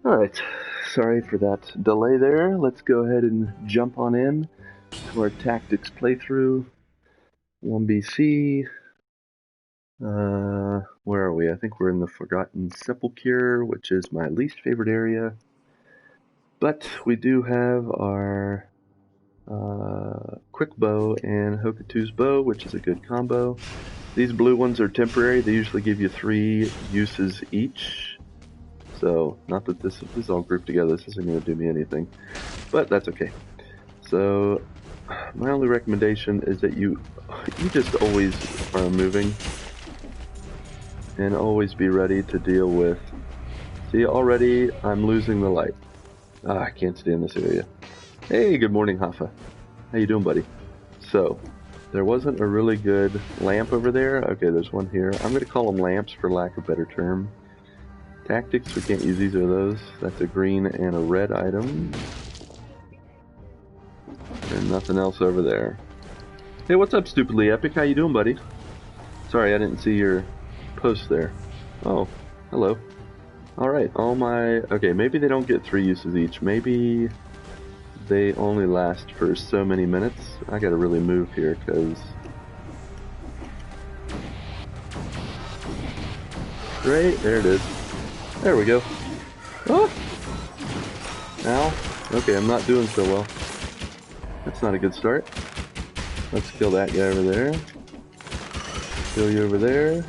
Alright, sorry for that delay there. Let's go ahead and jump on in to our tactics playthrough. 1BC. Where are we? I think we're in the Forgotten Sepulchre, which is my least favorite area. But we do have our Quick Bow and Hokuto's Bow, which is a good combo. These blue ones are temporary. They usually give you 3 uses each. So, not that this is all grouped together, this isn't going to do me anything. But that's okay. So, my only recommendation is that you just always are moving. And always be ready to deal with... See, already I'm losing the light. I can't stay in this area. Hey, good morning, Hafa. How you doing, buddy? So, there wasn't a really good lamp over there. Okay, there's one here. I'm going to call them lamps for lack of a better term. Tactics, we can't use either of those. That's a green and a red item. And nothing else over there. Hey, what's up, Stupidly Epic? How you doing, buddy? Sorry, I didn't see your post there. Oh, hello. Alright, all my... Okay, maybe they don't get 3 uses each. Maybe they only last for so many minutes. I gotta really move here, because... Great, there it is. There we go. Oh! Ow. Okay, I'm not doing so well. That's not a good start. Let's kill that guy over there. Kill you over there.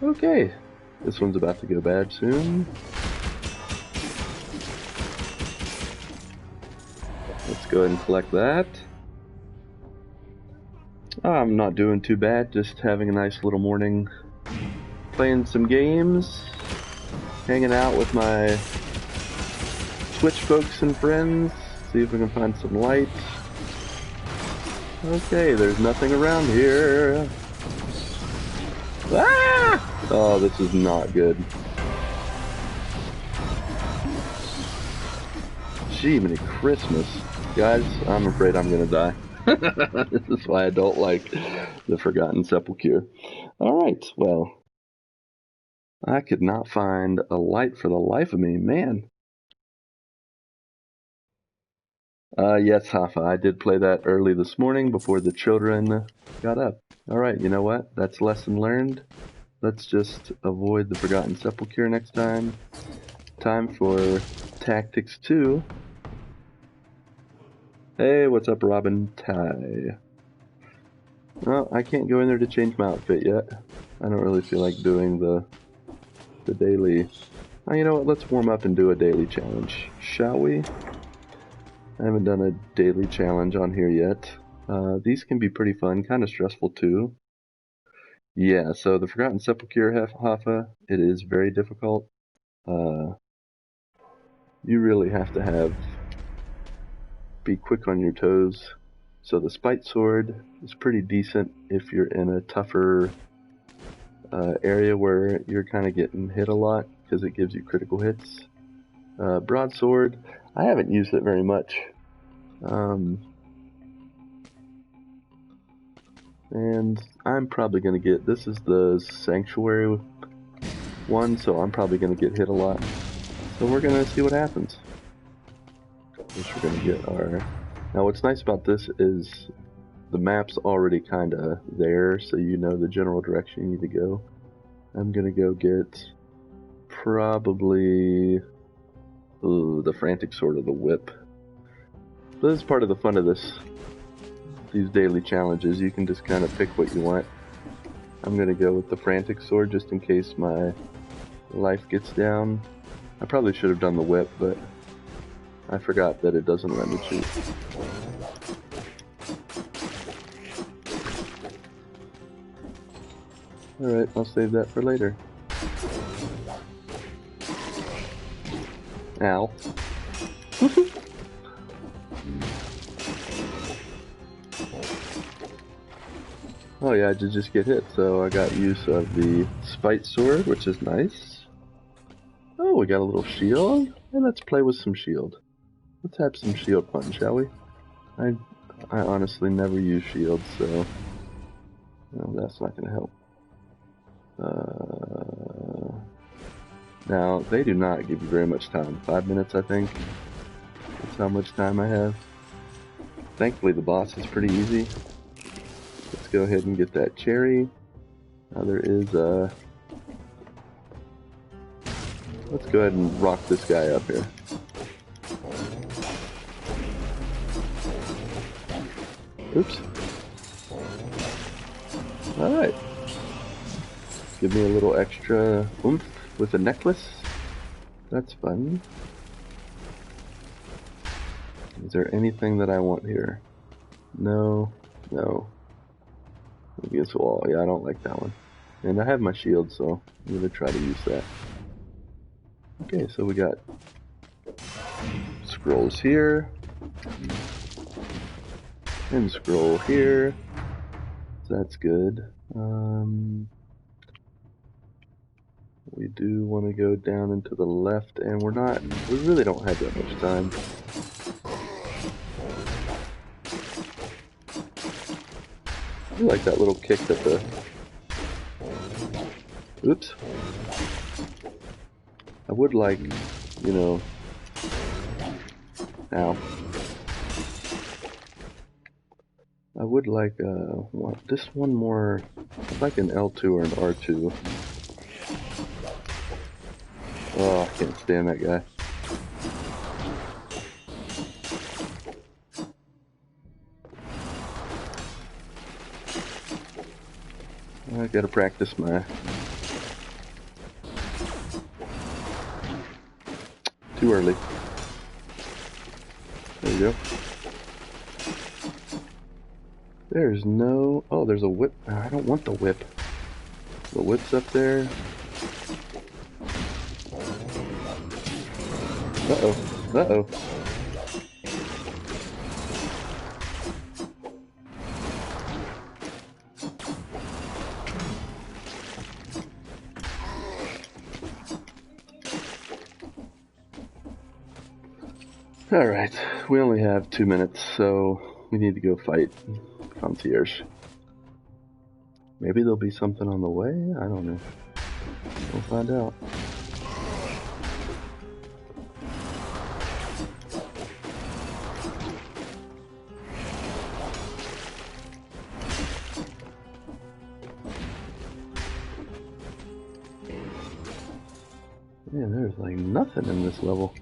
Okay. This one's about to go bad soon. Let's go ahead and collect that. I'm not doing too bad, just having a nice little morning. Playing some games, hanging out with my Twitch folks and friends, see if we can find some light. Okay, there's nothing around here. Ah! Oh, this is not good. Gee, many Christmas. Guys, I'm afraid I'm gonna die. This is why I don't like the Forgotten Sepulchre. Alright, well. I could not find a light for the life of me, man. Yes, Hafa, I did play that early this morning before the children got up. Alright, you know what? That's lesson learned. Let's just avoid the Forgotten Sepulchre next time. Time for Tactics 2. Hey, what's up, Robin Ty? Well, I can't go in there to change my outfit yet. I don't really feel like doing the daily... Oh, you know what? Let's warm up and do a daily challenge, shall we? I haven't done a daily challenge on here yet. These can be pretty fun, kind of stressful too. Yeah, so the Forgotten Sepulchre, Hafa, it is very difficult. You really have to be quick on your toes. So the Spite Sword is pretty decent if you're in a tougher area where you're kind of getting hit a lot, because it gives you critical hits. Broadsword, I haven't used it very much. And I'm probably going to get, this is the Sanctuary one, so I'm probably going to get hit a lot. So we're going to see what happens. We're going to get our... Now what's nice about this is the map's already kind of there, so you know the general direction you need to go. I'm going to go get probably the Frantic Sword or the Whip. This is part of the fun of these daily challenges. You can just kind of pick what you want. I'm going to go with the Frantic Sword just in case my life gets down. I probably should have done the Whip, but I forgot that it doesn't let me shoot. Alright, I'll save that for later. Ow. Oh yeah, I did just get hit, so I got use of the Spite Sword, which is nice. Oh, we got a little shield. And let's play with some shield. Let's have some shield fun, shall we? I honestly never use shields, so... No, that's not gonna help. Now, they do not give you very much time. 5 minutes, I think. That's how much time I have. Thankfully, the boss is pretty easy. Let's go ahead and get that cherry. Now there is a... Let's go ahead and rock this guy up here. Oops. Alright. Give me a little extra oomph with a necklace. That's fun. Is there anything that I want here? No. No. Against the wall. Yeah, I don't like that one. And I have my shield, so I'm gonna try to use that. Okay, so we got scrolls here. And scroll here. So that's good. We do want to go down and to the left, and we really don't have that much time. I like that little kick that the... Oops. I would like, you know... Ow. I would like, this one more... I'd like an L2 or an R2. Oh, I can't stand that guy. I gotta practice my... Too early. There you go. There's no... Oh, there's a whip. I don't want the whip. The whip's up there. Uh-oh. Uh-oh. Alright, we only have 2 minutes, so we need to go fight Concierge. Maybe there'll be something on the way? I don't know. We'll find out. Man, there's like nothing in this level.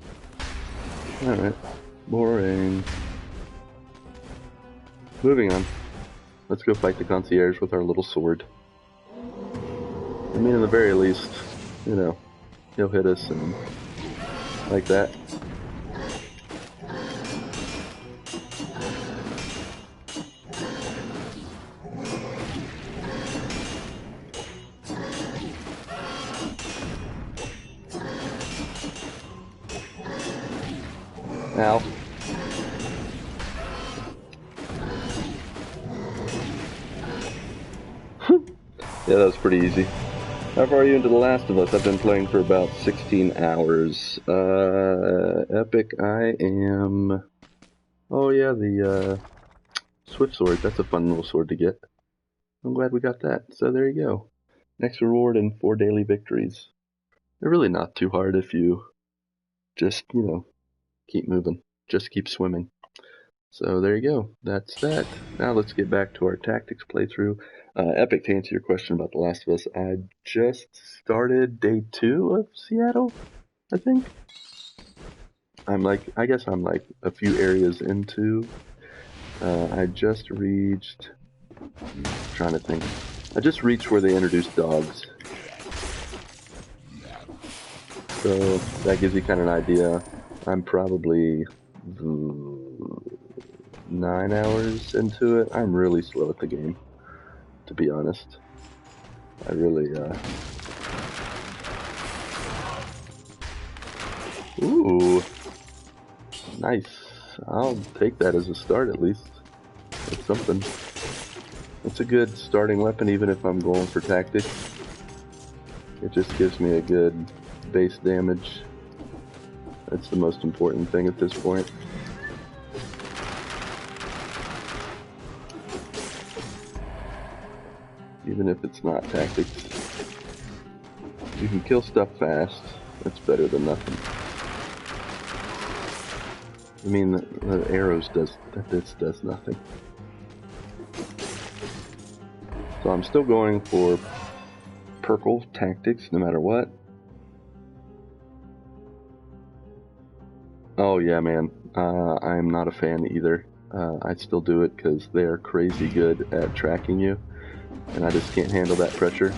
Alright. Boring. Moving on. Let's go fight the Concierge with our little sword. I mean, in the very least, you know, he'll hit us and like that. Ow. Yeah, that was pretty easy. How far are you into The Last of Us? I've been playing for about 16 hours. Epic, I am... Oh yeah, the Swift Sword. That's a fun little sword to get. I'm glad we got that. So there you go. Next reward and 4 daily victories. They're really not too hard if you just, you know, keep moving. Just keep swimming. So there you go. That's that. Now let's get back to our tactics playthrough. Epic, to answer your question about The Last of Us, I just started day 2 of Seattle, I think. I guess I'm like a few areas into. I just reached, I'm trying to think. I just reached where they introduced dogs. So that gives you kind of an idea. I'm probably 9 hours into it. I'm really slow at the game, to be honest. I really, Ooh. Nice. I'll take that as a start, at least. It's something. It's a good starting weapon, even if I'm going for tactics. It just gives me a good base damage. That's the most important thing at this point. Even if it's not tactics. You can kill stuff fast. That's better than nothing. I mean, the arrows this does nothing. So I'm still going for purple tactics no matter what. Oh yeah, man. I'm not a fan either. I still do it because they are crazy good at tracking you, and I just can't handle that pressure.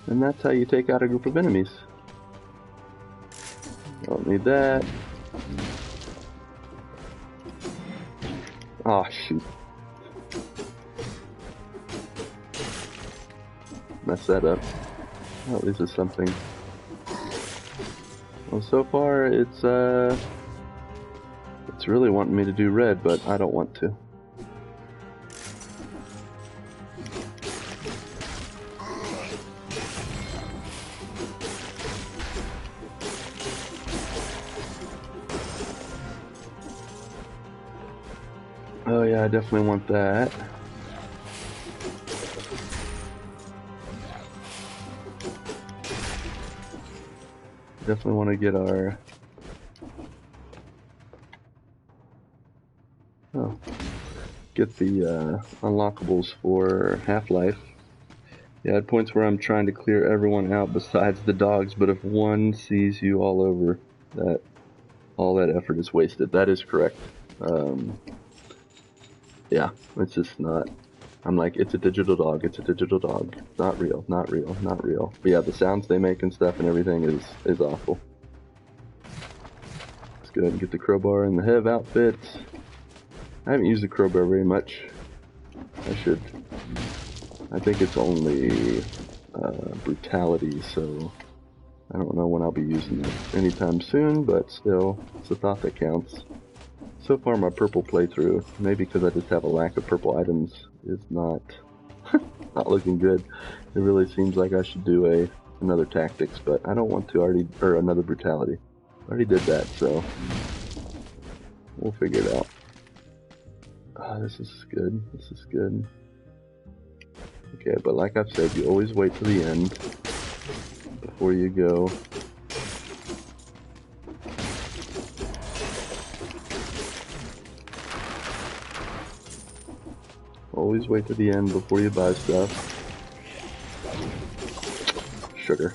And that's how you take out a group of enemies. Don't need that. Oh, shoot. Mess that up. Well, this is something. Well, so far it's really wanting me to do red, but I don't want to. Oh yeah, I definitely want that. Definitely want to get our... get the unlockables for Half-Life. Yeah, at points where I'm trying to clear everyone out besides the dogs, but if one sees you all over, all that effort is wasted. That is correct. Yeah, it's just not... I'm like, it's a digital dog, it's a digital dog. Not real, not real, not real. But yeah, the sounds they make and stuff and everything is awful. Let's go ahead and get the crowbar and the Hev outfit. I haven't used the crowbar very much. I should. I think it's only brutality, so I don't know when I'll be using it anytime soon, but still, it's a thought that counts. So far, my purple playthrough, maybe because I just have a lack of purple items, is not looking good. It really seems like I should do another tactics, but I don't want to or another brutality. I already did that, so we'll figure it out. This is good. This is good. Okay, but like I've said, you always wait till the end before you go. Always wait to the end before you buy stuff. Sugar.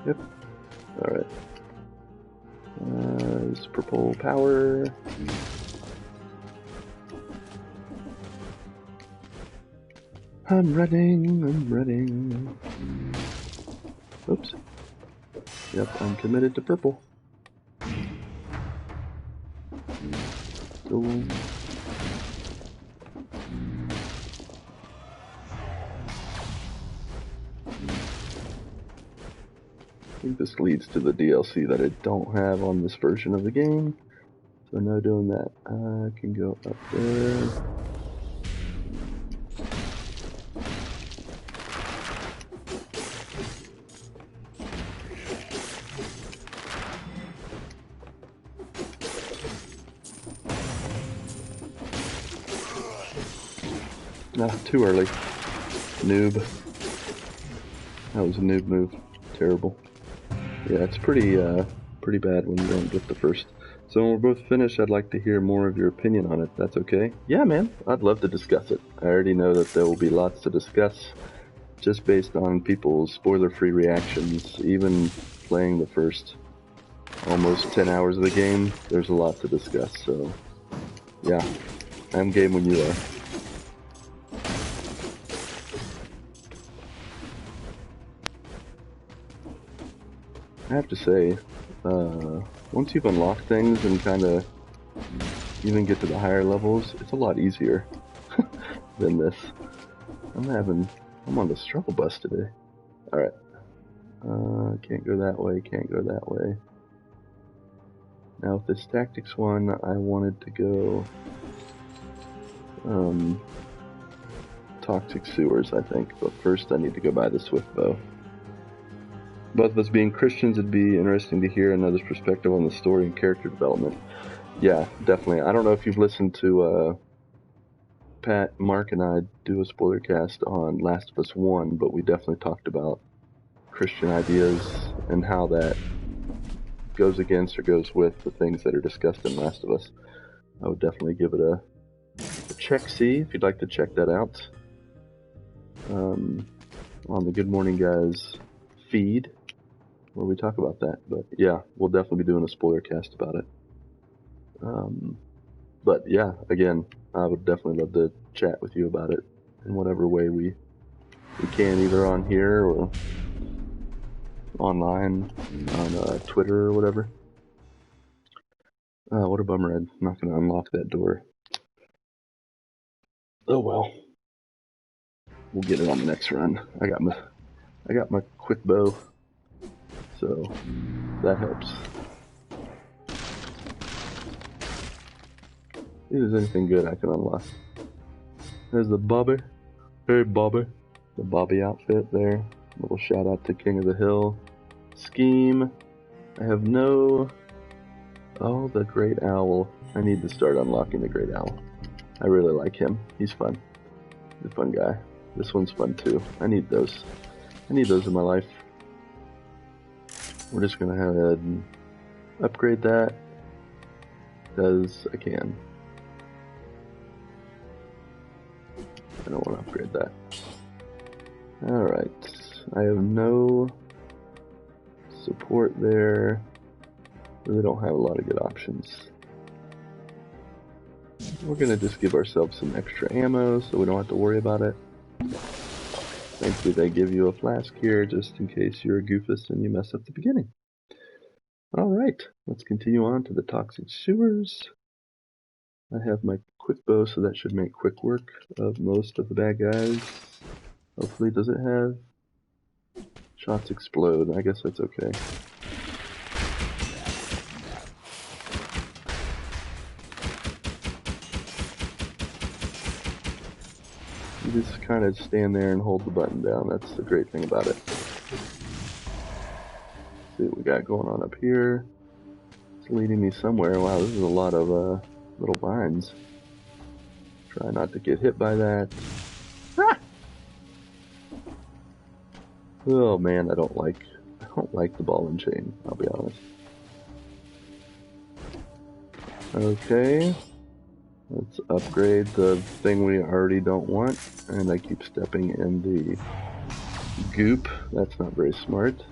Yep. Alright. This purple power. I'm running. Oops. Yep, I'm committed to purple. So... I think this leads to the DLC that I don't have on this version of the game. So no doing that. I can go up there. Nah, too early. Noob. That was a noob move. Terrible. Yeah, it's pretty bad when you don't get the first. So when we're both finished, I'd like to hear more of your opinion on it. That's okay? Yeah, man. I'd love to discuss it. I already know that there will be lots to discuss just based on people's spoiler-free reactions. Even playing the first almost 10 hours of the game, there's a lot to discuss. So, yeah. I'm game when you are. I have to say, once you've unlocked things and kind of even get to the higher levels, it's a lot easier than this. I'm on the struggle bus today. Alright. Can't go that way, can't go that way. Now with this tactics one, I wanted to go Toxic Sewers, I think. But first I need to go buy the Swift Bow. Both of us being Christians, it'd be interesting to hear another's perspective on the story and character development. Yeah, definitely. I don't know if you've listened to Pat, Mark, and I do a spoiler cast on Last of Us 1, but we definitely talked about Christian ideas and how that goes against or goes with the things that are discussed in Last of Us. I would definitely give it a check-see if you'd like to check that out on the Good Morning Guys feed where we talk about that. But yeah, we'll definitely be doing a spoiler cast about it. But yeah, again, I would definitely love to chat with you about it in whatever way we can, either on here or online on Twitter or whatever. What a bummer! I'm not going to unlock that door. Oh well, we'll get it on the next run. I got my quick bow, so that helps. If there's anything good I can unlock. There's the Bobby. Hey Bobby. The Bobby outfit there. Little shout out to King of the Hill. Scheme. I have no... Oh, the Great Owl. I need to start unlocking the Great Owl. I really like him. He's fun. He's a fun guy. This one's fun too. I need those. I need those in my life. We're just gonna go ahead and upgrade that because I can. I don't want to upgrade that. Alright. I have no support there. Really don't have a lot of good options. We're gonna just give ourselves some extra ammo so we don't have to worry about it. Thankfully they give you a flask here just in case you're a goofus and you mess up the beginning. Alright, let's continue on to the Toxic Sewers. I have my quick bow, so that should make quick work of most of the bad guys. Hopefully, does it have shots explode? I guess that's okay. You just kind of stand there and hold the button down. That's the great thing about it. See what we got going on up here. It's leading me somewhere. Wow, this is a lot of little vines. Try not to get hit by that. Ah! Oh man, I don't like the ball and chain, I'll be honest. Okay. Let's upgrade the thing we already don't want. And I keep stepping in the goop. That's not very smart.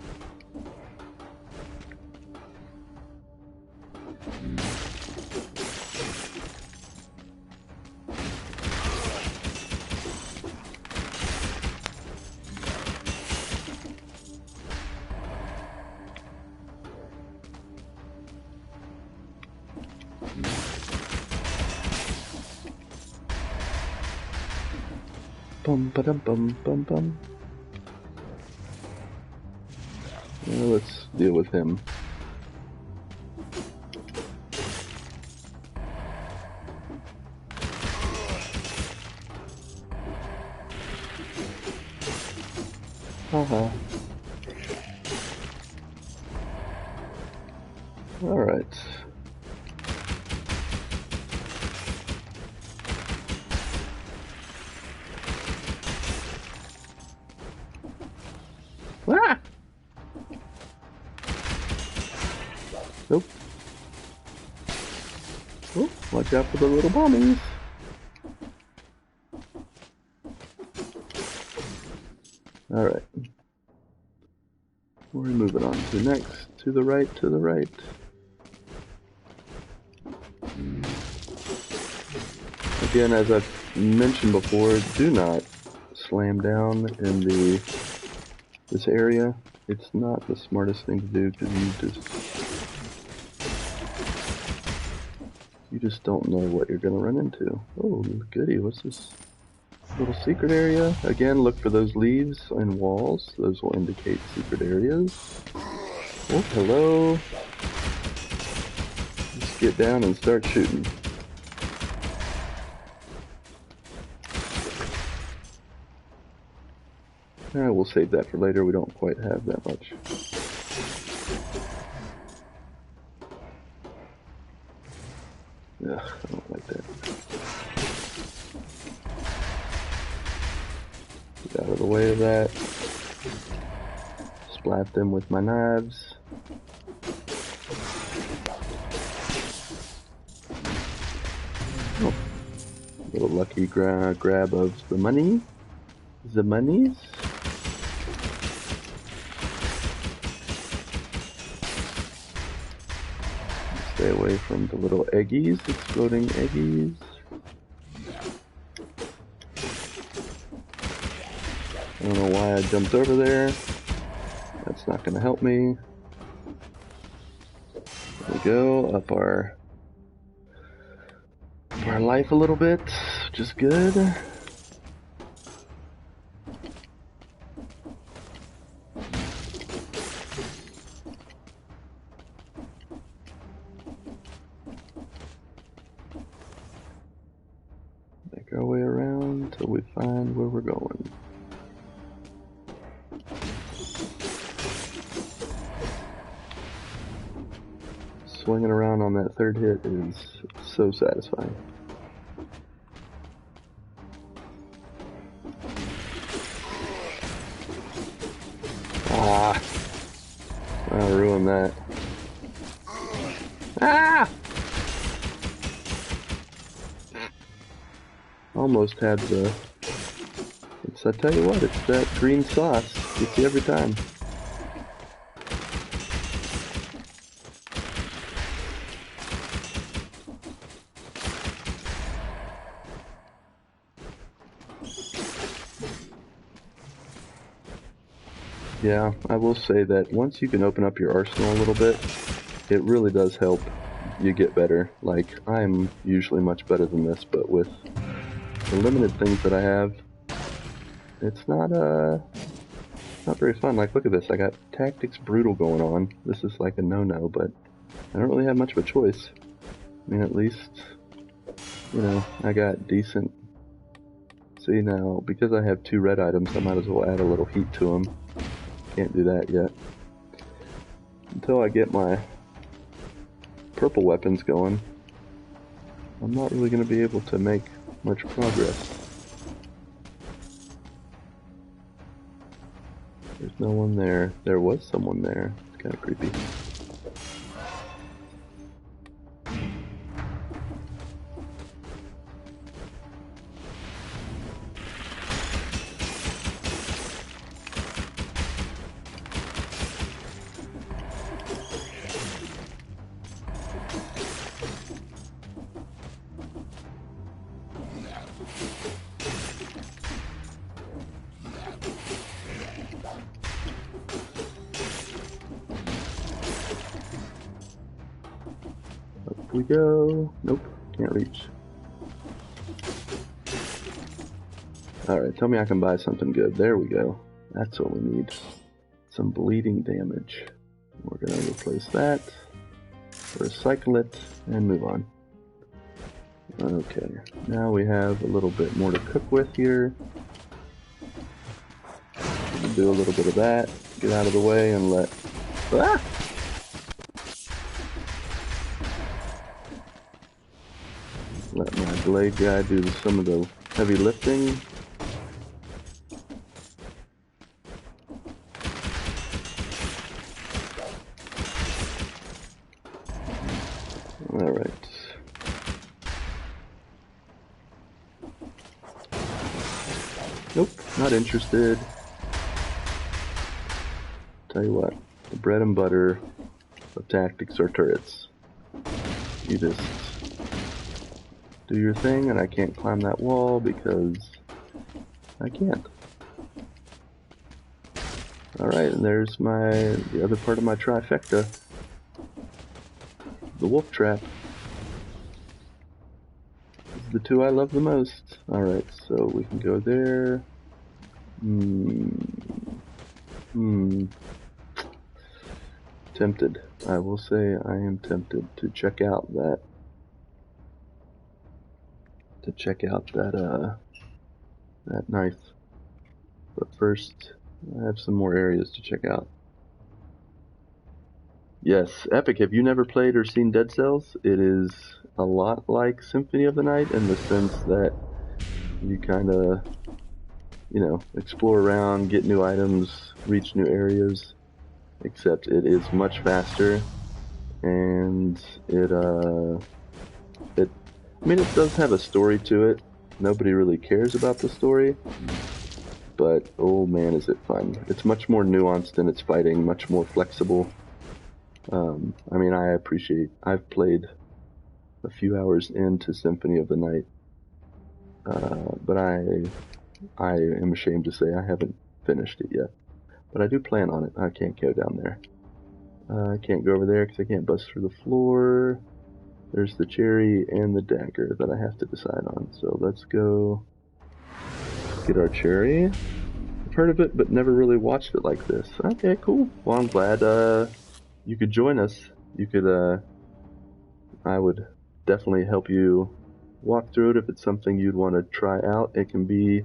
Bum ba dum bum bum bum. Well, let's deal with him. Haha. Alright. Ah! Nope. Oh, watch out for the little bombies. Alright. We're moving on to next. To the right, to the right. Again, as I've mentioned before, do not slam down in this area. It's not the smartest thing to do because you just don't know what you're gonna run into. Oh, goody, what's this little secret area? Again, look for those leaves and walls. Those will indicate secret areas. Oh, hello. Let's get down and start shooting. We'll save that for later. We don't quite have that much. Ugh, I don't like that. Get out of the way of that. Splat them with my knives. Oh. Little lucky grab of the money. The monies. Stay away from the little eggies, exploding eggies. I don't know why I jumped over there. That's not going to help me. There we go, up our life a little bit, which is good. Make our way around until we find where we're going. Swinging around on that third hit is so satisfying. Ah! I ruined that. Ah! Almost had the... I tell you what, it's that green sauce. Gets you every time. Yeah, I will say that once you can open up your arsenal a little bit, it really does help you get better. Like, I'm usually much better than this, but with the limited things that I have, it's not very fun. Like, look at this, I got Tactics Brutal going on. This is like a no-no, but I don't really have much of a choice. I mean, at least, you know, I got decent... See, now, because I have 2 red items, I might as well add a little heat to them. Can't do that yet. Until I get my purple weapons going, I'm not really going to be able to make much progress. There's no one there. There was someone there. It's kind of creepy. Up we go. Nope, can't reach. Alright, tell me I can buy something good. There we go. That's what we need. Some bleeding damage. We're going to replace that, recycle it, and move on. Okay, now we have a little bit more to cook with here. Do a little bit of that, get out of the way, and let... Ah! Let my blade guy do some of the heavy lifting. Alright. Nope, not interested. Tell you what, the bread and butter of tactics are turrets. You just do your thing, and I can't climb that wall because I can't. Alright, and there's the other part of my trifecta. The wolf trap. These are the 2 I love the most. Alright, so we can go there. Tempted. I will say I am tempted to check out that. That knife. But first, I have some more areas to check out. Yes, Epic, have you never played or seen Dead Cells? It is a lot like Symphony of the Night in the sense that you kind of, explore around, get new items, reach new areas, except it is much faster, and it does have a story to it. Nobody really cares about the story, but oh man, is it fun. It's much more nuanced in its fighting, much more flexible. I've played a few hours into Symphony of the Night, but I am ashamed to say I haven't finished it yet. But I do plan on it. I can't go down there. I can't go over there because I can't bust through the floor. There's the cherry and the dagger that I have to decide on. So let's go get our cherry. I've heard of it, but never really watched it like this. Okay, cool. Well, I'm glad you could join us. You could, I would definitely help you walk through it if it's something you'd want to try out. It can be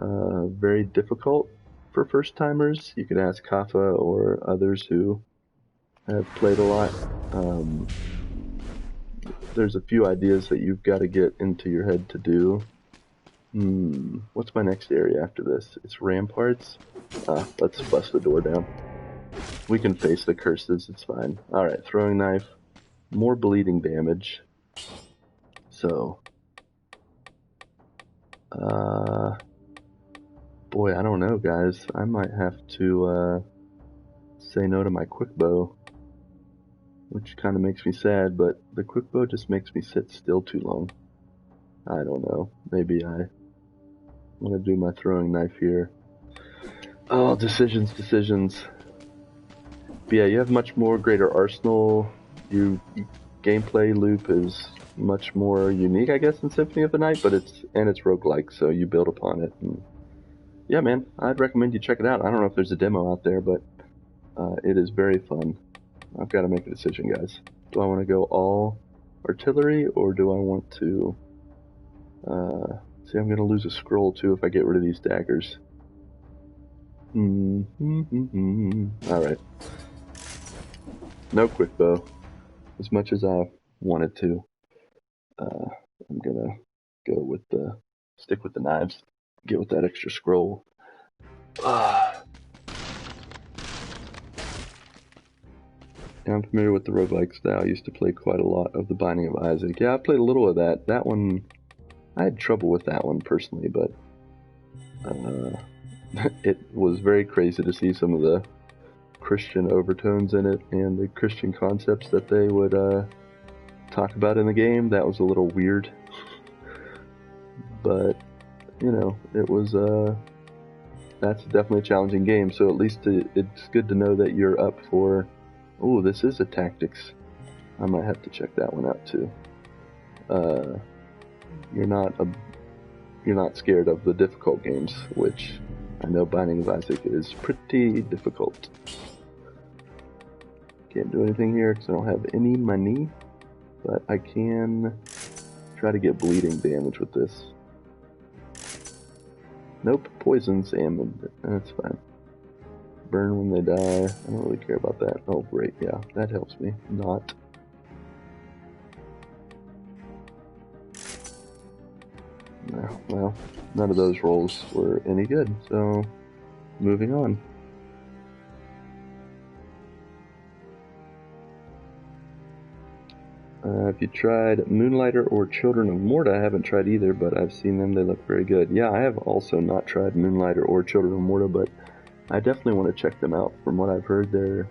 very difficult for first timers. You could ask Kafa or others who have played a lot. There's a few ideas that you've got to get into your head to do. What's my next area after this? It's ramparts. Let's bust the door down. We can face the curses, it's fine. Alright, throwing knife. More bleeding damage. So, boy, I don't know, guys. I might have to say no to my quick bow, which kind of makes me sad, but the quick bow just makes me sit still too long. I don't know. Maybe I'm gonna do my throwing knife here. Oh, decisions. But yeah, you have much more greater arsenal. Gameplay loop is much more unique, I guess, in Symphony of the Night, but it's roguelike, so you build upon it. And yeah, man, I'd recommend you check it out. I don't know if there's a demo out there, but it is very fun. I've got to make a decision, guys. Do I want to go all artillery, or do I want to... see, I'm going to lose a scroll, too, if I get rid of these daggers. Alright. No quick bow. As much as I wanted to. I'm gonna stick with the knives. Get with that extra scroll. Yeah, I'm familiar with the roguelike style. I used to play quite a lot of The Binding of Isaac. Yeah, I played a little of that. That one, I had trouble with that one personally, but it was very crazy to see some of the Christian overtones in it and the Christian concepts that they would talk about in the game. That was a little weird, but it was that's definitely a challenging game, so at least it's good to know that you're up for... Oh, this is a tactics. I might have to check that one out too. You're not scared of the difficult games, which I know Binding of Isaac is pretty difficult. Can't do anything here because I don't have any money, but I can try to get bleeding damage with this. Nope, poisons and that's fine. Burn when they die. I don't really care about that. Oh great, yeah, that helps me. Not. No, well, none of those rolls were any good, so moving on. If you tried Moonlighter or Children of Morta, I haven't tried either, but I've seen them. They look very good. Yeah, I have also not tried Moonlighter or Children of Morta, but I definitely want to check them out. From what I've heard, they're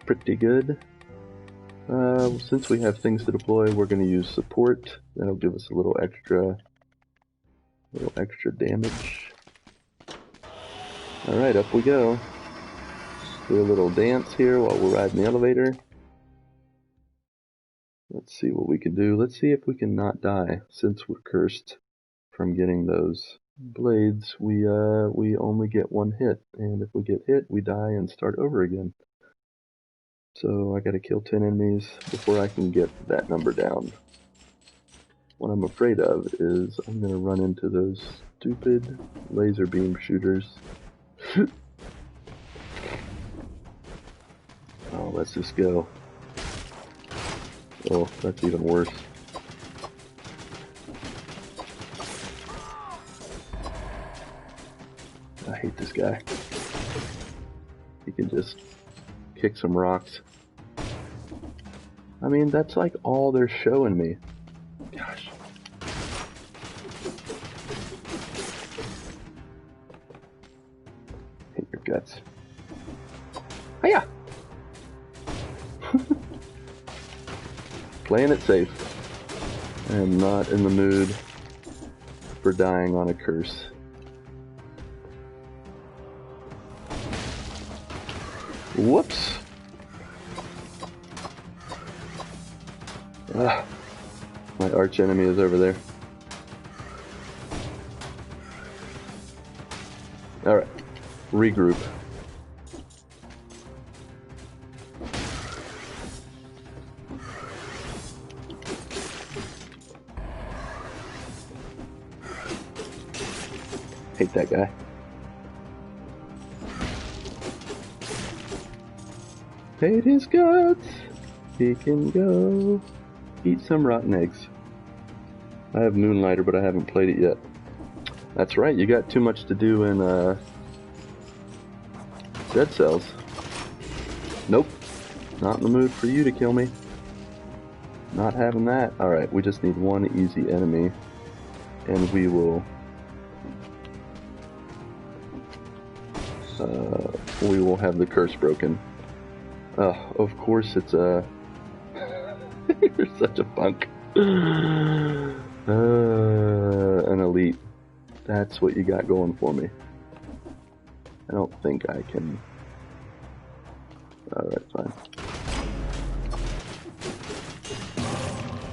pretty good. Since we have things to deploy, we're going to use support. That'll give us a little extra damage. Alright, up we go. Do a little dance here while we're riding the elevator. Let's see what we can do. Let's see if we can not die, since we're cursed from getting those blades. We only get one hit, and if we get hit, we die and start over again. So I gotta kill 10 enemies before I can get that number down. What I'm afraid of is I'm gonna run into those stupid laser beam shooters. Well, let's just go. Oh, that's even worse. I hate this guy. He can just kick some rocks. I mean, that's like all they're showing me. Gosh. Hate your guts. Hiya! Playing it safe. I am not in the mood for dying on a curse. Whoops! Ah, my arch enemy is over there. Alright, regroup. Hate that guy. Hate his guts. He can go eat some rotten eggs. I have Moonlighter, but I haven't played it yet. That's right, you got too much to do in Dead Cells. Nope. Not in the mood for you to kill me. Not having that. Alright, we just need one easy enemy. And we will... we will have the curse broken. Of course it's a... You're such a punk. An elite. That's what you got going for me. I don't think I can... Alright, fine.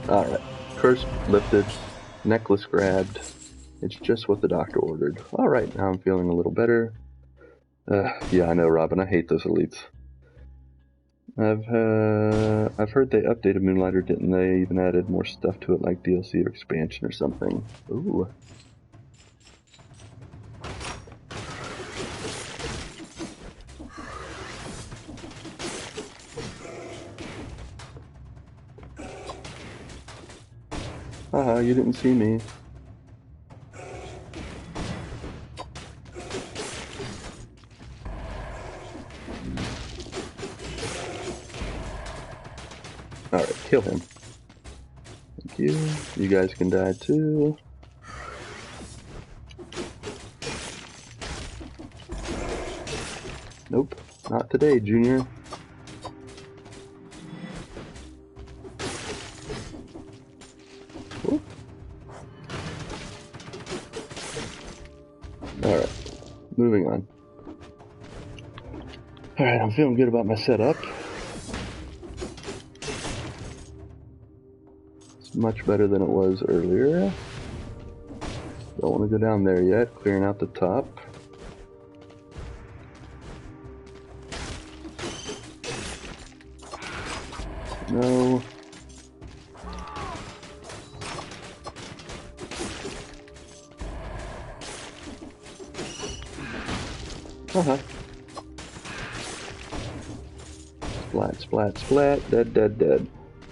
Alright. Curse lifted. Necklace grabbed. It's just what the doctor ordered. Alright, now I'm feeling a little better. Yeah, I know, Robin. I hate those elites. I've heard they updated Moonlighter, didn't they? Even added more stuff to it, like DLC or expansion or something. Ooh. Haha, you didn't see me. Alright, kill him. Thank you. You guys can die too. Nope, not today, Junior. Alright, moving on. Alright, I'm feeling good about my setup. It's much better than it was earlier. Don't want to go down there yet, clearing out the top. No. Uh-huh. Splat, splat, splat, dead, dead, dead.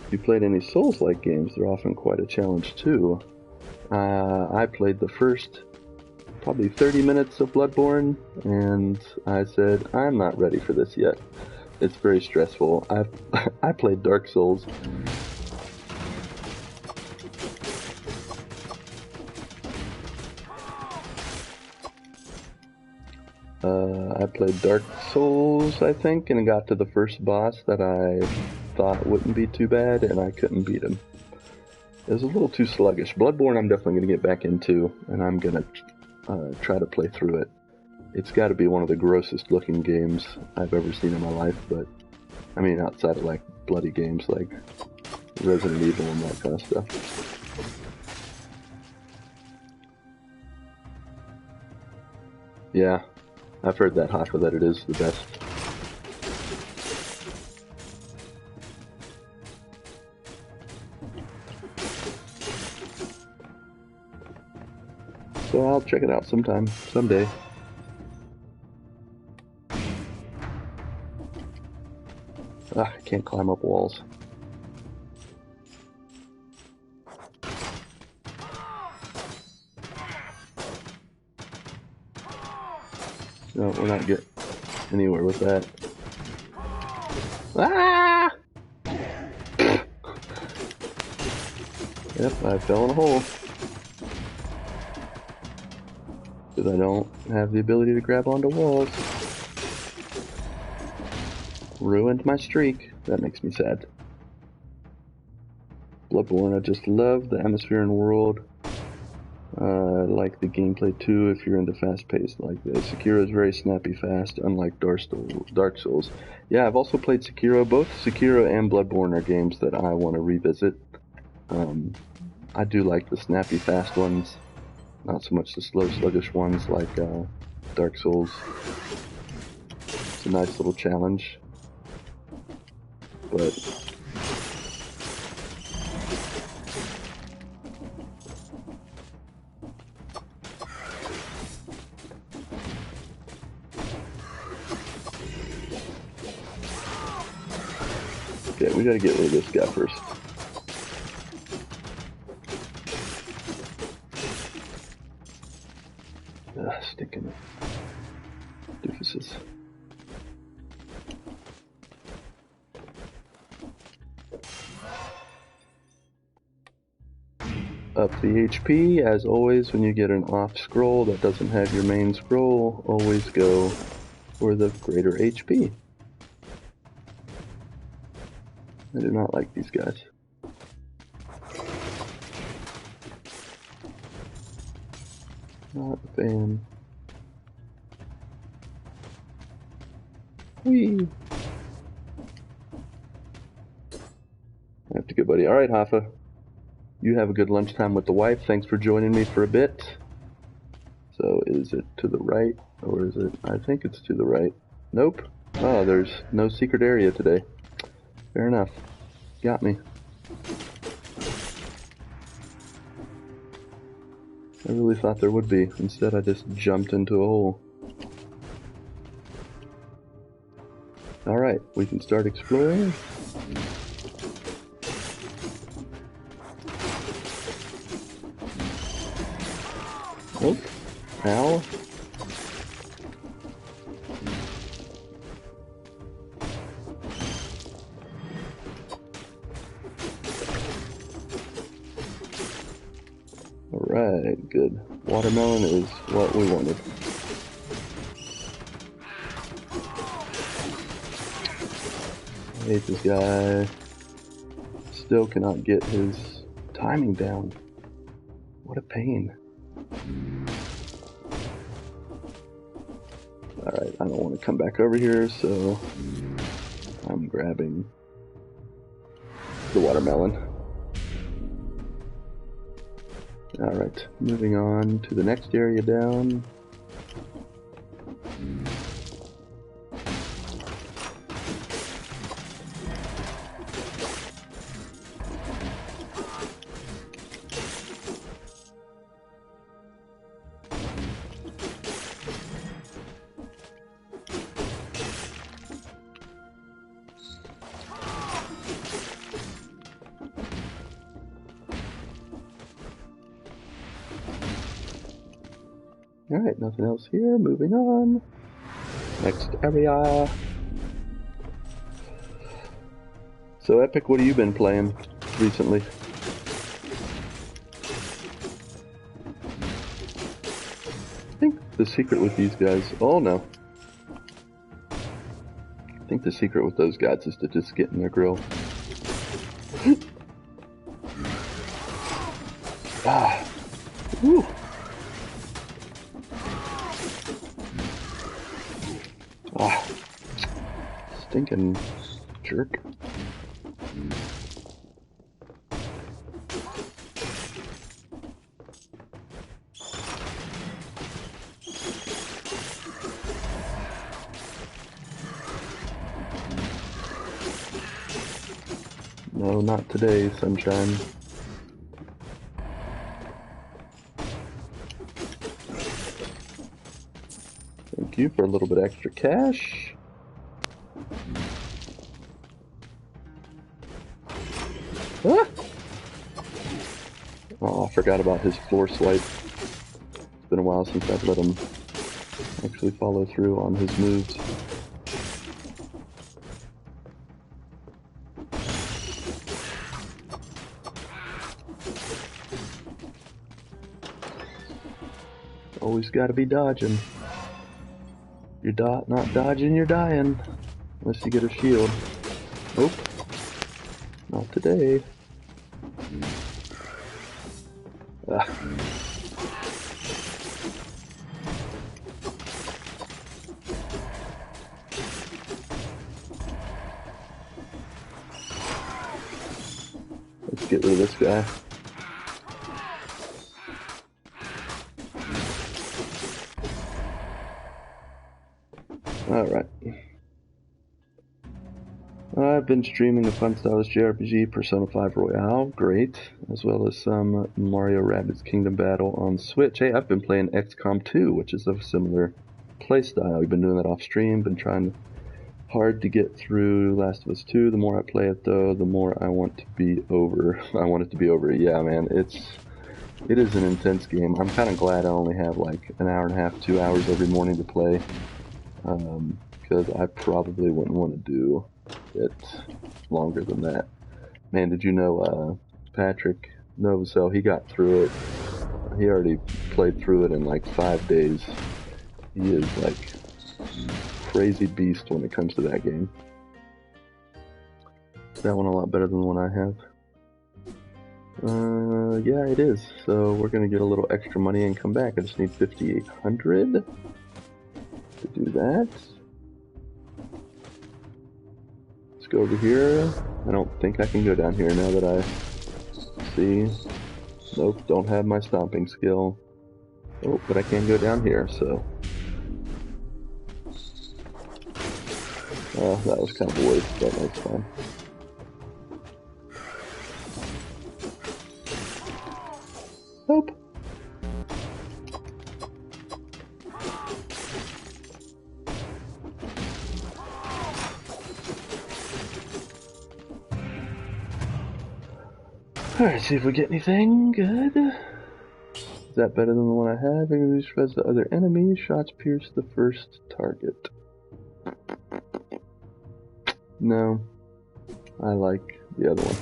If you played any Souls-like games, they're often quite a challenge too. I played the first probably 30 minutes of Bloodborne, and I said, I'm not ready for this yet. It's very stressful. I played Dark Souls. I played Dark Souls, I think, and got to the first boss that I thought wouldn't be too bad, and I couldn't beat him. It was a little too sluggish. Bloodborne I'm definitely going to get back into, and I'm going to try to play through it. It's got to be one of the grossest looking games I've ever seen in my life, but, I mean, outside of, like, bloody games like Resident Evil and that kind of stuff. Yeah, I've heard that, Haka, that it is the best. So I'll check it out sometime, someday. Ah, I can't climb up walls. No, we're not getting anywhere with that. Ah! Yep, I fell in a hole. Because I don't have the ability to grab onto walls. Ruined my streak. That makes me sad. Bloodborne, I just love the atmosphere and world. I like the gameplay too if you're into fast paced like this. Sekiro is very snappy fast, unlike Dark Souls. Yeah, I've also played Sekiro. Both Sekiro and Bloodborne are games that I want to revisit. I do like the snappy fast ones, not so much the slow sluggish ones like Dark Souls. It's a nice little challenge. But okay, we gotta get rid of this guy first. Stinking doofuses. Up the HP, as always. When you get an off scroll that doesn't have your main scroll, always go for the greater HP. I do not like these guys. Not a fan. Whee! I have to go, buddy. Alright, Hoffa. You have a good lunchtime with the wife. Thanks for joining me for a bit. So, is it to the right? Or is it... I think it's to the right. Nope. Oh, there's no secret area today. Fair enough. Got me. I really thought there would be. Instead, I just jumped into a hole. Alright, we can start exploring. Oh, ow. Alright, good. Watermelon is what we wanted. I hate this guy. Still cannot get his timing down. What a pain. Alright, I don't want to come back over here, so I'm grabbing the watermelon. Alright, moving on to the next area down. Alright, nothing else here. Moving on. Next area. So, Epic, what have you been playing recently? I think the secret with these guys... Oh, no. I think the secret with those guys is to just get in their grill. Ah. Woo. Ah. Stinking jerk. No, not today, sunshine. Thank you for a little bit extra cash. forgot about his floor swipe. It's been a while since I've let him actually follow through on his moves. Always gotta be dodging. You're not dodging, you're dying. Unless you get a shield. Nope. Not today. Ah. Let's get rid of this guy. Alright. I've been streaming the Fun Stylish JRPG Persona 5 Royale, great, as well as some Mario Rabbids Kingdom Battle on Switch. Hey, I've been playing XCOM 2, which is a similar playstyle. We've been doing that off stream, been trying hard to get through Last of Us 2. The more I play it, though, the more I want to be over. I want it to be over. Yeah, man, it is an intense game. I'm kind of glad I only have like an hour and a half, 2 hours every morning to play, because I probably wouldn't want to do it longer than that. Man, did you know Patrick Novosel, he got through it. He already played through it in like 5 days. He is like crazy beast when it comes to that game. That one a lot better than the one I have. Yeah, it is. So we're gonna get a little extra money and come back. I just need 5,800 to do that. Let's go over here. I don't think I can go down here now that I see. Nope, don't have my stomping skill. Oh, but I can go down here, so. That was kind of a waste, but that's fine. Nope. Alright, see if we get anything good. Is that better than the one I have? English shreds the other enemy. Shots pierce the first target. No. I like the other one.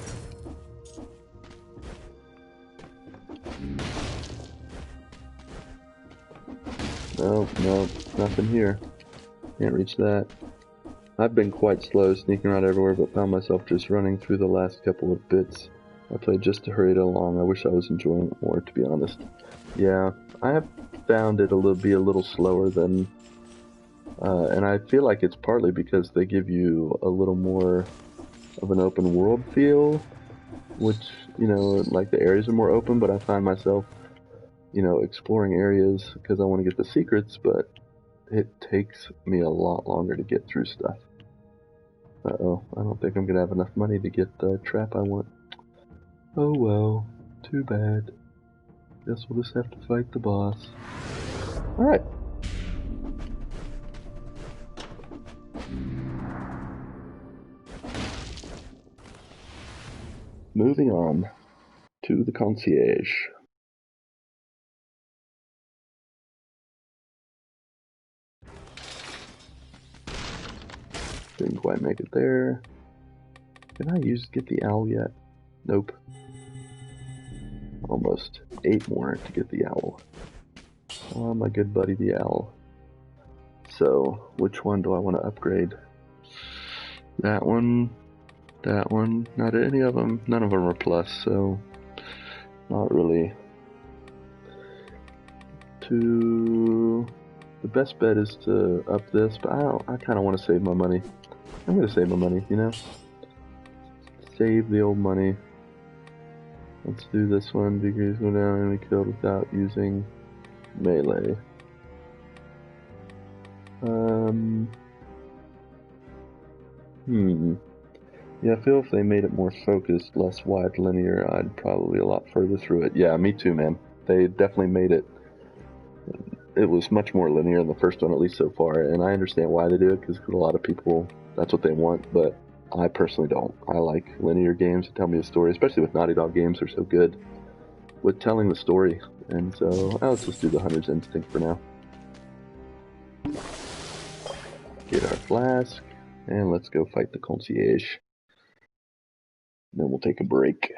Nope, nothing here. Can't reach that. I've been quite slow, sneaking around everywhere, but found myself just running through the last couple of bits. I played just to hurry it along. I wish I was enjoying it more, to be honest. Yeah, I have found it be a little slower than... and I feel like it's partly because they give you a little more of an open world feel, which, you know, like the areas are more open, but I find myself, you know, exploring areas because I want to get the secrets, but it takes me a lot longer to get through stuff. Uh-oh, I don't think I'm going to have enough money to get the trap I want. Oh well, too bad. Guess we'll just have to fight the boss. Alright. Moving on to the concierge. Didn't quite make it there. Can I get the owl yet? Nope. Almost 8 more to get the owl. Oh, my good buddy the owl. So, which one do I want to upgrade? That one. That one. Not any of them. None of them are plus, so not really. The best bet is to up this, but I kind of want to save my money. I'm going to save my money, you know? Save the old money. Let's do this one. Degrees go down and be killed without using melee. Yeah, I feel if they made it more focused, less wide linear, I'd probably a lot further through it. Yeah, me too, man. They definitely made it. It was much more linear in the first one, at least so far, and I understand why they do it, because a lot of people, that's what they want, but I personally don't. I like linear games that tell me a story, especially with Naughty Dog games, they're so good. with telling the story. And so let's just do the Hunter's Instinct for now. Get our flask, and let's go fight the concierge. Then we'll take a break.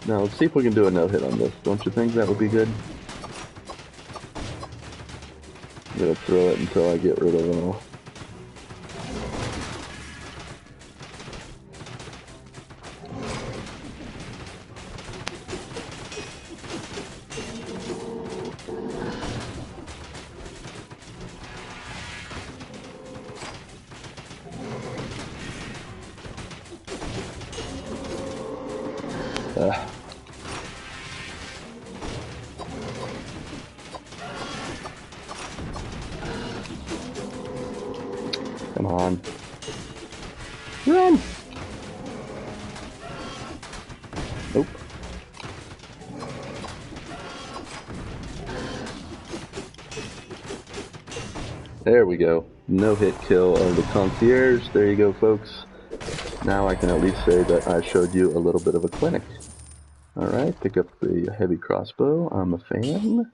Now let's see if we can do a no-hit on this. Don't you think that would be good? I'm gonna throw it until I get rid of it all. Come on. Run! Nope. There we go. No hit kill of the concierge. There you go, folks. Now I can at least say that I showed you a little bit of a clinic. Alright, pick up the heavy crossbow. I'm a fan.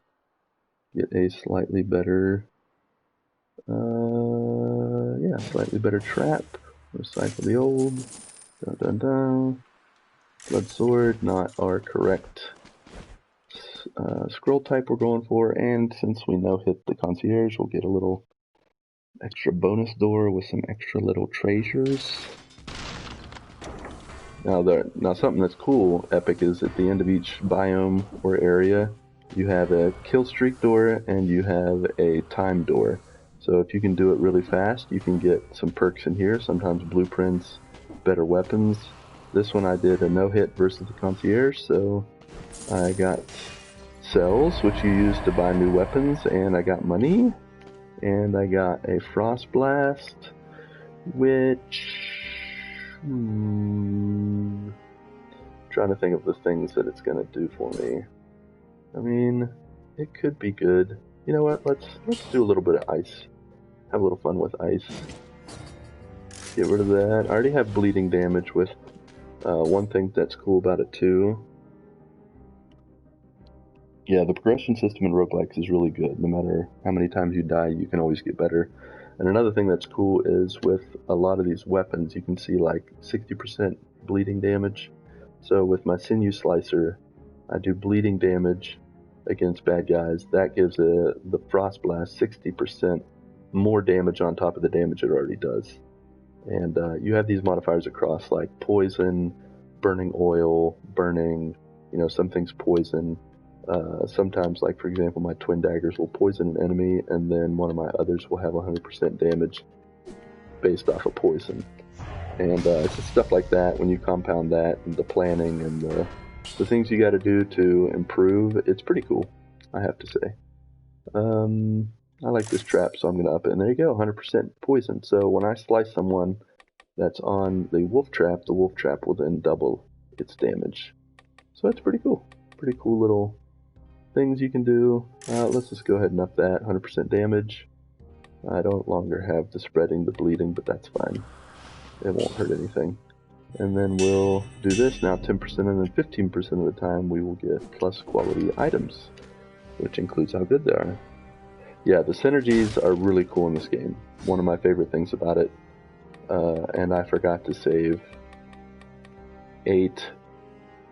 Get a slightly better... yeah, slightly better trap. Recycle the old. Dun dun dun. Blood sword, not our correct scroll type we're going for, and since we no hit the concierge, we'll get a little extra bonus door with some extra little treasures. Now something that's cool, Epic, is at the end of each biome or area, you have a kill streak door and you have a time door. So if you can do it really fast, you can get some perks in here, sometimes blueprints, better weapons. This one I did a no-hit versus the concierge, so I got cells, which you use to buy new weapons, and I got money, and I got a frost blast, which... trying to think of the things that it's going to do for me. I mean, it could be good. You know what, let's do a little bit of ice. Have a little fun with ice. Get rid of that. I already have bleeding damage with one thing that's cool about it too. Yeah, the progression system in roguelikes is really good. No matter how many times you die, you can always get better. And another thing that's cool is with a lot of these weapons, you can see like 60% bleeding damage. So with my sinew slicer, I do bleeding damage against bad guys. That gives the frost blast 60% more damage on top of the damage it already does. And you have these modifiers across like poison, burning oil, burning, you know, some things poison. Sometimes, like for example, my twin daggers will poison an enemy, and then one of my others will have 100% damage based off of poison. And it's just stuff like that. When you compound that and the planning and the things you got to do to improve, it's pretty cool, I have to say. I like this trap, so I'm gonna up it. And there you go, 100% poison. So when I slice someone that's on the wolf trap will then double its damage. So it's pretty cool. Pretty cool little things you can do. Let's just go ahead and up that. 100% damage. I don't longer have the spreading, the bleeding, but that's fine. It won't hurt anything. And then we'll do this now 10%, and then 15% of the time we will get plus quality items, which includes how good they are. Yeah, the synergies are really cool in this game. One of my favorite things about it. And I forgot to save 8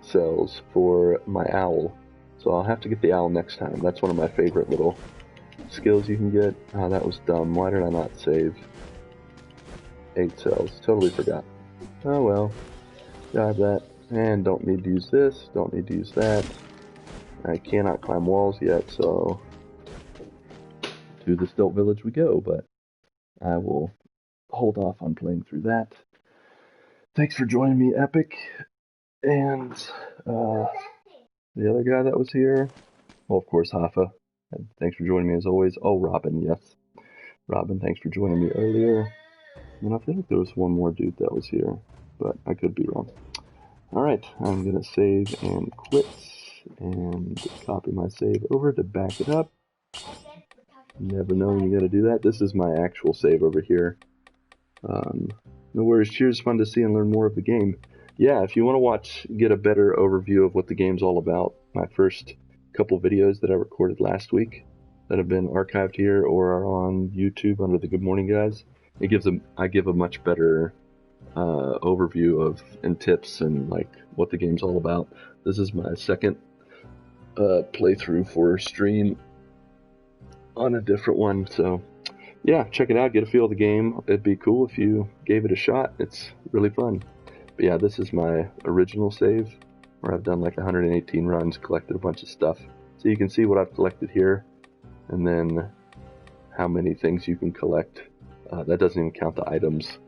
cells for my owl. So I'll have to get the owl next time. That's one of my favorite little skills you can get. Oh, that was dumb. Why did I not save 8 cells? Totally forgot. Oh well. Got that. And don't need to use this. Don't need to use that. I cannot climb walls yet, so to the Stilt Village we go, but I will hold off on playing through that. Thanks for joining me, Epic. And the other guy that was here, well, of course, Hafa. And thanks for joining me as always. Oh, Robin, yes. Robin, thanks for joining me earlier. And I feel like there was one more dude that was here, but I could be wrong. Alright, I'm going to save and quit. and copy my save over to back it up. Never know when you gotta do that. This is my actual save over here. No worries, cheers, fun to see and learn more of the game. Yeah, if you want to get a better overview of what the game's all about, my first couple videos that I recorded last week that have been archived here or are on YouTube under the Good Morning Guys, I give a much better overview of and tips and like what the game's all about. This is my second playthrough for stream on a different one, so yeah, check it out, get a feel of the game. It'd be cool if you gave it a shot. It's really fun. But yeah, this is my original save where I've done like 118 runs, collected a bunch of stuff. So you can see what I've collected here and then how many things you can collect. That doesn't even count the items.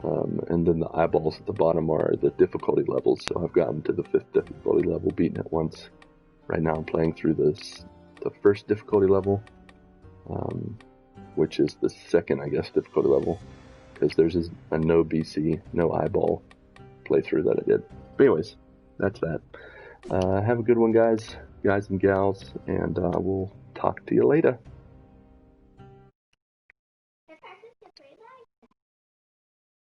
And then the eyeballs at the bottom are the difficulty levels. So I've gotten to the 5th difficulty level, beaten it once. Right now I'm playing through the first difficulty level, which is the second, I guess, difficulty level, because there's a no BC, no eyeball playthrough that I did. But anyways, that's that. Have a good one, guys and gals, and we'll talk to you later.